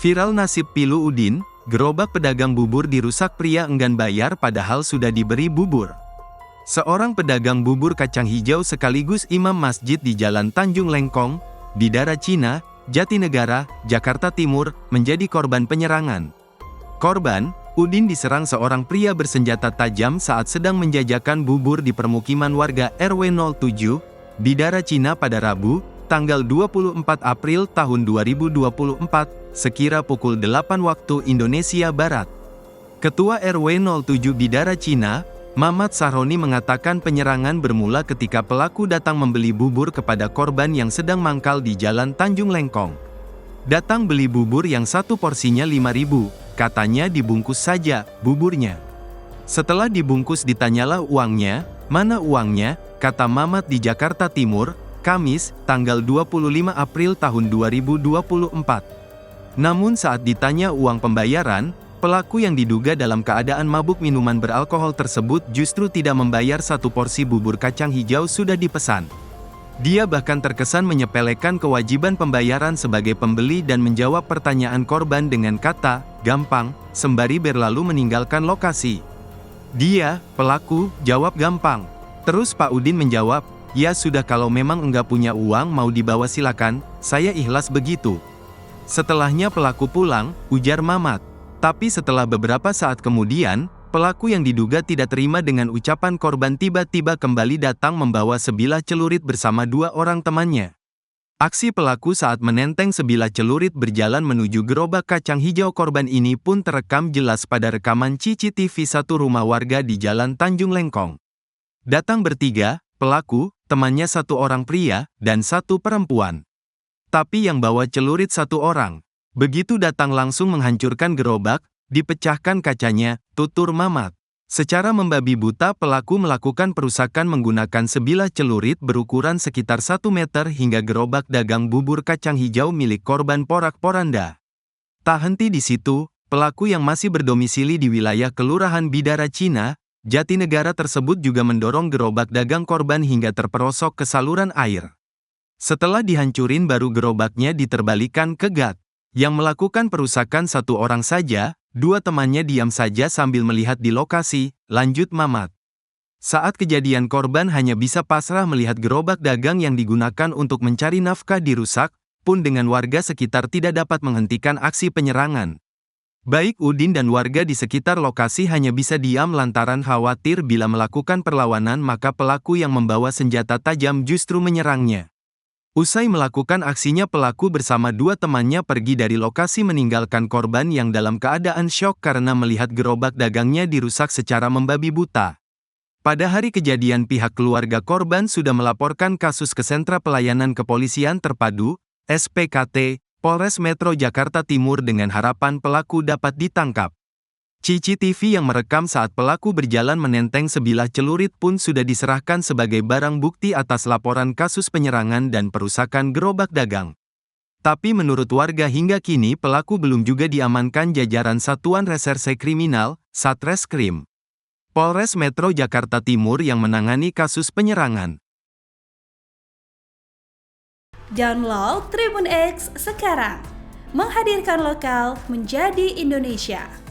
Viral nasib pilu Udin, gerobak pedagang bubur dirusak pria enggan bayar padahal sudah diberi bubur. Seorang pedagang bubur kacang hijau sekaligus imam masjid di Jalan Tanjung Lengkong, Bidara Cina, Jatinegara, Jakarta Timur, menjadi korban penyerangan. Korban, Udin diserang seorang pria bersenjata tajam saat sedang menjajakan bubur di permukiman warga RW 07, Bidara Cina pada Rabu, tanggal 24 April tahun 2024, sekira pukul 8 waktu Indonesia Barat. Ketua RW 07 Bidara Cina, Mamat Sahroni mengatakan penyerangan bermula ketika pelaku datang membeli bubur kepada korban yang sedang mangkal di Jalan Tanjung Lengkong. Datang beli bubur yang satu porsinya 5.000, katanya dibungkus saja, buburnya. Setelah dibungkus ditanyalah uangnya, mana uangnya, kata Mamat di Jakarta Timur, Kamis, tanggal 25 April tahun 2024. Namun saat ditanya uang pembayaran, pelaku yang diduga dalam keadaan mabuk minuman beralkohol tersebut justru tidak membayar satu porsi bubur kacang hijau sudah dipesan. Dia bahkan terkesan menyepelekan kewajiban pembayaran sebagai pembeli dan menjawab pertanyaan korban dengan kata, "Gampang," sembari berlalu meninggalkan lokasi. Dia, pelaku, jawab gampang. Terus Pak Udin menjawab, "Ya sudah kalau memang enggak punya uang mau dibawa silakan, saya ikhlas begitu." Setelahnya pelaku pulang, ujar Mamat. Tapi setelah beberapa saat kemudian, pelaku yang diduga tidak terima dengan ucapan korban tiba-tiba kembali datang membawa sebilah celurit bersama dua orang temannya. Aksi pelaku saat menenteng sebilah celurit berjalan menuju gerobak kacang hijau korban ini pun terekam jelas pada rekaman CCTV satu rumah warga di Jalan Tanjung Lengkong. Datang bertiga, pelaku, temannya satu orang pria, dan satu perempuan. Tapi yang bawa celurit satu orang. Begitu datang langsung menghancurkan gerobak, dipecahkan kacanya, tutur Mamat. Secara membabi buta pelaku melakukan perusakan menggunakan sebilah celurit berukuran sekitar 1 meter hingga gerobak dagang bubur kacang hijau milik korban porak-poranda. Tak henti di situ, pelaku yang masih berdomisili di wilayah Kelurahan Bidara Cina, Jatinegara tersebut juga mendorong gerobak dagang korban hingga terperosok ke saluran air. Setelah dihancurin baru gerobaknya diterbalikan ke gat. Yang melakukan perusakan satu orang saja, dua temannya diam saja sambil melihat di lokasi, lanjut Mamat. Saat kejadian korban hanya bisa pasrah melihat gerobak dagang yang digunakan untuk mencari nafkah dirusak, pun dengan warga sekitar tidak dapat menghentikan aksi penyerangan. Baik Udin dan warga di sekitar lokasi hanya bisa diam lantaran khawatir bila melakukan perlawanan maka pelaku yang membawa senjata tajam justru menyerangnya. Usai melakukan aksinya pelaku bersama dua temannya pergi dari lokasi meninggalkan korban yang dalam keadaan syok karena melihat gerobak dagangnya dirusak secara membabi buta. Pada hari kejadian pihak keluarga korban sudah melaporkan kasus ke Sentra Pelayanan Kepolisian Terpadu, SPKT, Polres Metro Jakarta Timur dengan harapan pelaku dapat ditangkap. CCTV yang merekam saat pelaku berjalan menenteng sebilah celurit pun sudah diserahkan sebagai barang bukti atas laporan kasus penyerangan dan perusakan gerobak dagang. Tapi menurut warga hingga kini pelaku belum juga diamankan jajaran Satuan Reserse Kriminal, Satreskrim Polres Metro Jakarta Timur yang menangani kasus penyerangan. Download Tribun X sekarang, menghadirkan lokal menjadi Indonesia.